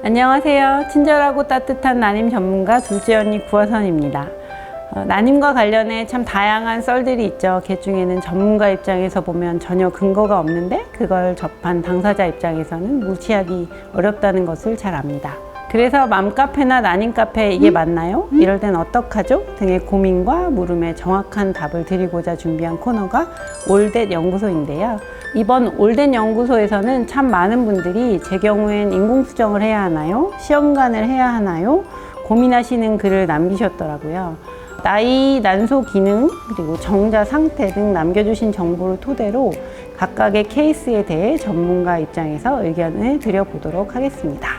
안녕하세요. 친절하고 따뜻한 난임 전문가 둘째 언니 구화선입니다. 난임과 관련해 참 다양한 썰들이 있죠. 그 중에는 전문가 입장에서 보면 전혀 근거가 없는데 그걸 접한 당사자 입장에서는 무시하기 어렵다는 것을 잘 압니다. 그래서 맘카페나 난임카페 이게 맞나요? 이럴 땐 어떡하죠? 등의 고민과 물음에 정확한 답을 드리고자 준비한 코너가 올댓 연구소인데요. 이번 올댓 연구소에서는 참 많은 분들이 제 경우엔 인공수정을 해야 하나요? 시험관을 해야 하나요? 고민하시는 글을 남기셨더라고요. 나이, 난소 기능, 그리고 정자 상태 등 남겨주신 정보를 토대로 각각의 케이스에 대해 전문가 입장에서 의견을 드려보도록 하겠습니다.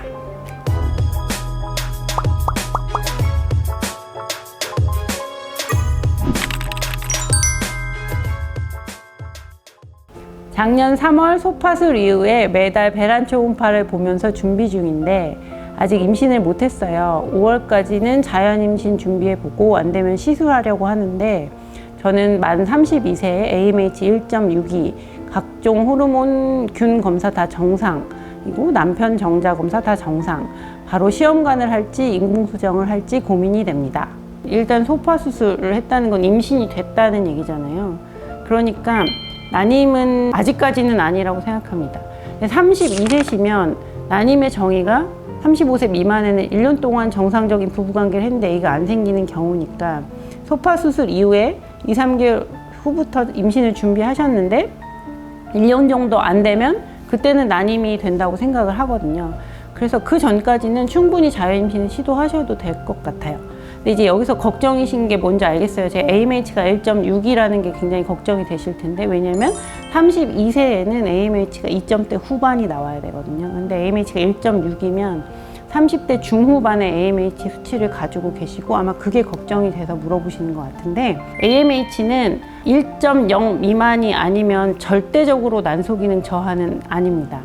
작년 3월 소파술 이후에 매달 배란 초음파를 보면서 준비 중인데 아직 임신을 못했어요. 5월까지는 자연임신 준비해보고 안 되면 시술하려고 하는데 저는 만 32세에 AMH 1.62, 각종 호르몬 균 검사 다 정상, 그리고 남편 정자 검사 다 정상, 바로 시험관을 할지 인공수정을 할지 고민이 됩니다. 일단 소파수술을 했다는 건 임신이 됐다는 얘기잖아요. 그러니까 난임은 아직까지는 아니라고 생각합니다. 32세시면 난임의 정의가 35세 미만에는 1년 동안 정상적인 부부관계를 했는데 애가 안 생기는 경우니까 소파수술 이후에 2, 3개월 후부터 임신을 준비하셨는데 1년 정도 안 되면 그때는 난임이 된다고 생각을 하거든요. 그래서 그 전까지는 충분히 자연임신을 시도하셔도 될 것 같아요. 근데 이제 여기서 걱정이신 게 뭔지 알겠어요. 제 AMH가 1.6이라는 게 굉장히 걱정이 되실 텐데, 왜냐면 32세에는 AMH가 2점대 후반이 나와야 되거든요. 근데 AMH가 1.6이면 30대 중후반의 AMH 수치를 가지고 계시고 아마 그게 걱정이 돼서 물어보시는 것 같은데, AMH는 1.0 미만이 아니면 절대적으로 난소기능 저하는 아닙니다.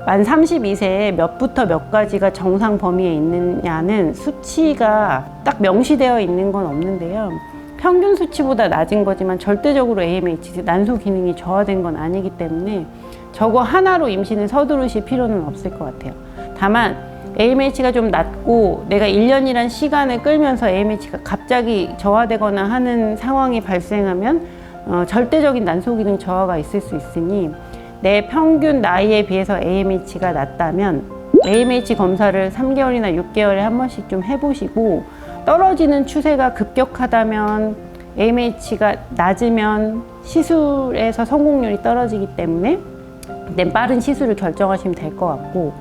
만 32세에 몇부터 몇 가지가 정상 범위에 있느냐는 수치가 딱 명시되어 있는 건 없는데요. 평균 수치보다 낮은 거지만 절대적으로 AMH, 난소 기능이 저하된 건 아니기 때문에 저거 하나로 임신을 서두르실 필요는 없을 것 같아요. 다만 AMH가 좀 낮고 내가 1년이란 시간을 끌면서 AMH가 갑자기 저하되거나 하는 상황이 발생하면 절대적인 난소 기능 저하가 있을 수 있으니 내 평균 나이에 비해서 AMH가 낮다면 AMH 검사를 3개월이나 6개월에 한 번씩 좀 해보시고, 떨어지는 추세가 급격하다면 AMH가 낮으면 시술에서 성공률이 떨어지기 때문에 그땐 빠른 시술을 결정하시면 될 것 같고,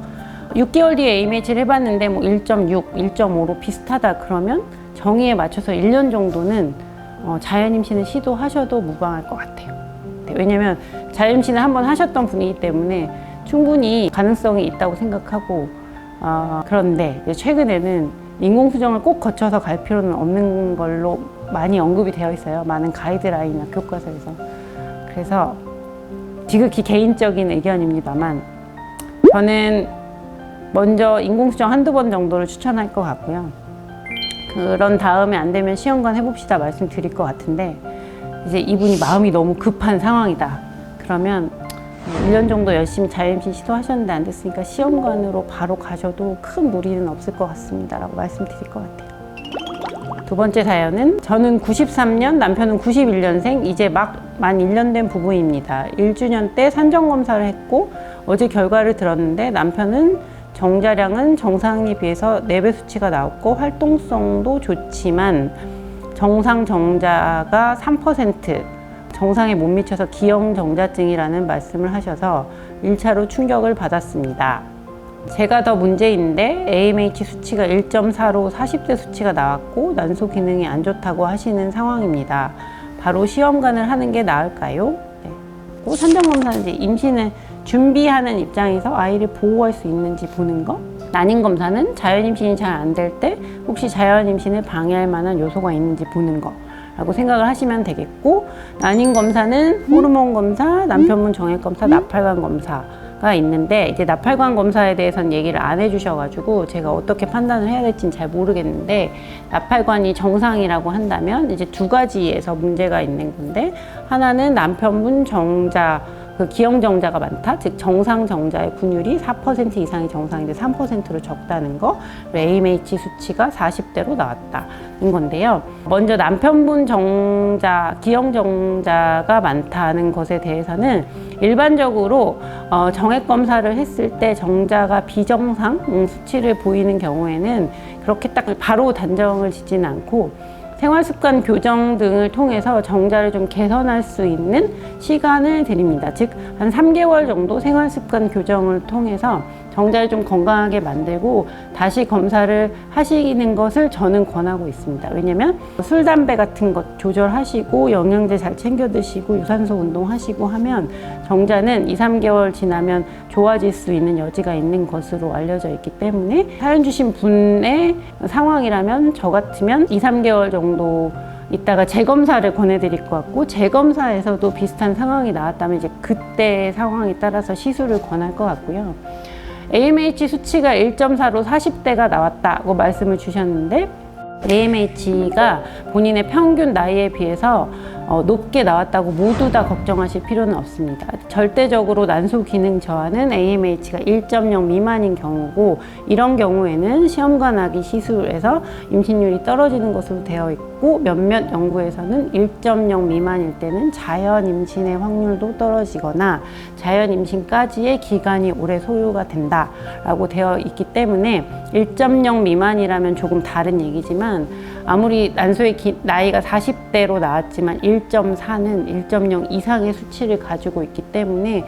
6개월 뒤에 AMH를 해봤는데 뭐 1.6, 1.5로 비슷하다 그러면 정의에 맞춰서 1년 정도는 자연임신을 시도하셔도 무방할 것 같아요. 왜냐면 자연임신을 한번 하셨던 분이기 때문에 충분히 가능성이 있다고 생각하고, 그런데 최근에는 인공수정을 꼭 거쳐서 갈 필요는 없는 걸로 많이 언급이 되어 있어요. 많은 가이드라인이나 교과서에서. 그래서 지극히 개인적인 의견입니다만 저는 먼저 인공수정 한두 번 정도를 추천할 것 같고요. 그런 다음에 안 되면 시험관 해봅시다 말씀드릴 것 같은데, 이제 이분이 마음이 너무 급한 상황이다 그러면 1년 정도 열심히 자연임신 시도하셨는데 안 됐으니까 시험관으로 바로 가셔도 큰 무리는 없을 것 같습니다 라고 말씀드릴 것 같아요. 두 번째 사연은, 저는 93년, 남편은 91년생, 이제 막 만 1년 된 부부입니다. 1주년 때 산정검사를 했고 어제 결과를 들었는데 남편은 정자량은 정상에 비해서 4배 수치가 나왔고 활동성도 좋지만 정상 정자가 3%, 정상에 못 미쳐서 기형정자증이라는 말씀을 하셔서 1차로 충격을 받았습니다. 제가 더 문제인데 AMH 수치가 1.4로 40대 수치가 나왔고 난소 기능이 안 좋다고 하시는 상황입니다. 바로 시험관을 하는 게 나을까요? 네. 산정검사는 이제 임신을 준비하는 입장에서 아이를 보호할 수 있는지 보는 거. 난임검사는 자연임신이 잘 안 될 때 혹시 자연임신을 방해할 만한 요소가 있는지 보는 거 라고 생각을 하시면 되겠고, 난임검사는 호르몬 검사, 남편분 정액 검사, 나팔관 검사가 있는데 이제 나팔관 검사에 대해서는 얘기를 안 해주셔가지고 제가 어떻게 판단을 해야 될지는 잘 모르겠는데, 나팔관이 정상이라고 한다면 이제 두 가지에서 문제가 있는 건데, 하나는 남편분 정자 그 기형정자가 많다, 즉 정상정자의 분율이 4% 이상이 정상인데 3%로 적다는 거, AMH 수치가 40대로 나왔다는 건데요. 먼저 남편분 정자, 기형정자가 많다는 것에 대해서는 일반적으로 정액 검사를 했을 때 정자가 비정상 수치를 보이는 경우에는 그렇게 딱 바로 단정을 짓지는 않고 생활습관 교정 등을 통해서 정자를 좀 개선할 수 있는 시간을 드립니다. 즉, 한 3개월 정도 생활습관 교정을 통해서 정자를 좀 건강하게 만들고 다시 검사를 하시는 것을 저는 권하고 있습니다. 왜냐면 술, 담배 같은 것 조절하시고 영양제 잘 챙겨 드시고 유산소 운동하시고 하면 정자는 2, 3개월 지나면 좋아질 수 있는 여지가 있는 것으로 알려져 있기 때문에 사연 주신 분의 상황이라면 저 같으면 2, 3개월 정도 이따가 재검사를 권해드릴 것 같고, 재검사에서도 비슷한 상황이 나왔다면 이제 그때의 상황에 따라서 시술을 권할 것 같고요. AMH 수치가 1.4로 40대가 나왔다고 말씀을 주셨는데, AMH가 본인의 평균 나이에 비해서 높게 나왔다고 모두 다 걱정하실 필요는 없습니다. 절대적으로 난소 기능 저하는 AMH가 1.0 미만인 경우고, 이런 경우에는 시험관하기 시술에서 임신율이 떨어지는 것으로 되어 있고, 몇몇 연구에서는 1.0 미만일 때는 자연 임신의 확률도 떨어지거나 자연 임신까지의 기간이 오래 소요가 된다라고 되어 있기 때문에 1.0 미만이라면 조금 다른 얘기지만, 아무리 난소의 나이가 40대로 나왔지만 1.4는 1.0 이상의 수치를 가지고 있기 때문에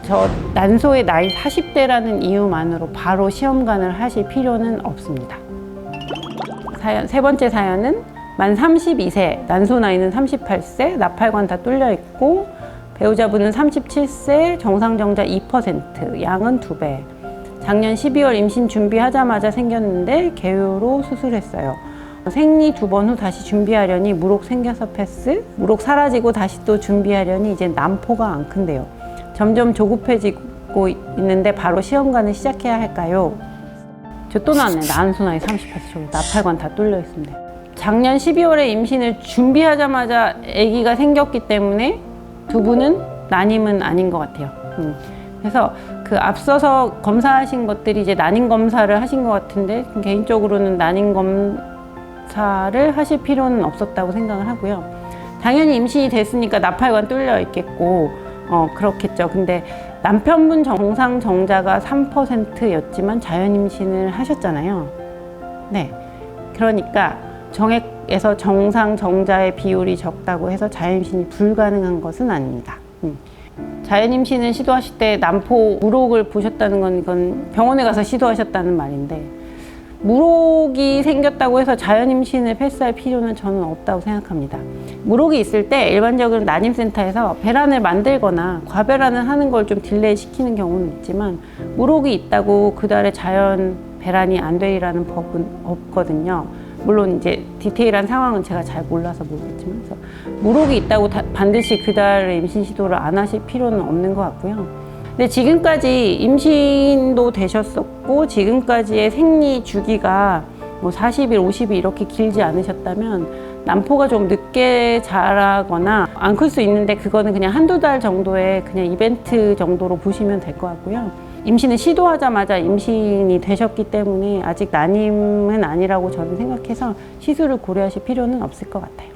저 난소의 나이 40대라는 이유만으로 바로 시험관을 하실 필요는 없습니다. 세 번째 사연은 만 32세, 난소 나이는 38세, 나팔관 다 뚫려 있고 배우자분은 37세, 정상정자 2%, 양은 2배. 작년 12월 임신 준비하자마자 생겼는데 개요로 수술했어요. 생리 2번 후 다시 준비하려니 무록 생겨서 패스, 무록 사라지고 다시 또 준비하려니 이제 난포가 안 큰데요. 점점 조급해지고 있는데 바로 시험관을 시작해야 할까요? 저 또 나왔네. 난소 나이 38세, 나팔관 다 뚫려 있습니다. 작년 12월에 임신을 준비하자마자 아기가 생겼기 때문에 두 분은 난임은 아닌 것 같아요. 그래서 그 앞서서 검사하신 것들이 이제 난임 검사를 하신 것 같은데, 개인적으로는 난임 검사를 하실 필요는 없었다고 생각을 하고요. 당연히 임신이 됐으니까 나팔관 뚫려 있겠고 그렇겠죠. 근데 남편분 정상 정자가 3%였지만 자연 임신을 하셨잖아요. 네, 그러니까 정액에서 정상 정자의 비율이 적다고 해서 자연 임신이 불가능한 것은 아닙니다. 자연 임신을 시도하실 때 난포, 무록을 보셨다는 건 이건 병원에 가서 시도하셨다는 말인데, 무록이 생겼다고 해서 자연 임신을 패스할 필요는 저는 없다고 생각합니다. 무록이 있을 때 일반적으로 난임센터에서 배란을 만들거나 과배란을 하는 걸 좀 딜레이 시키는 경우는 있지만, 무록이 있다고 그달에 자연 배란이 안 되리라는 법은 없거든요. 물론 이제 디테일한 상황은 제가 잘 몰라서 모르겠지만, 그래서 무록이 있다고 반드시 그달에 임신 시도를 안 하실 필요는 없는 것 같고요. 근데 지금까지 임신도 되셨었고 지금까지의 생리 주기가 뭐 40일, 50일 이렇게 길지 않으셨다면 난포가 좀 늦게 자라거나 안 클 수 있는데, 그거는 그냥 한두 달 정도의 그냥 이벤트 정도로 보시면 될 것 같고요. 임신을 시도하자마자 임신이 되셨기 때문에 아직 난임은 아니라고 저는 생각해서 시술을 고려하실 필요는 없을 것 같아요.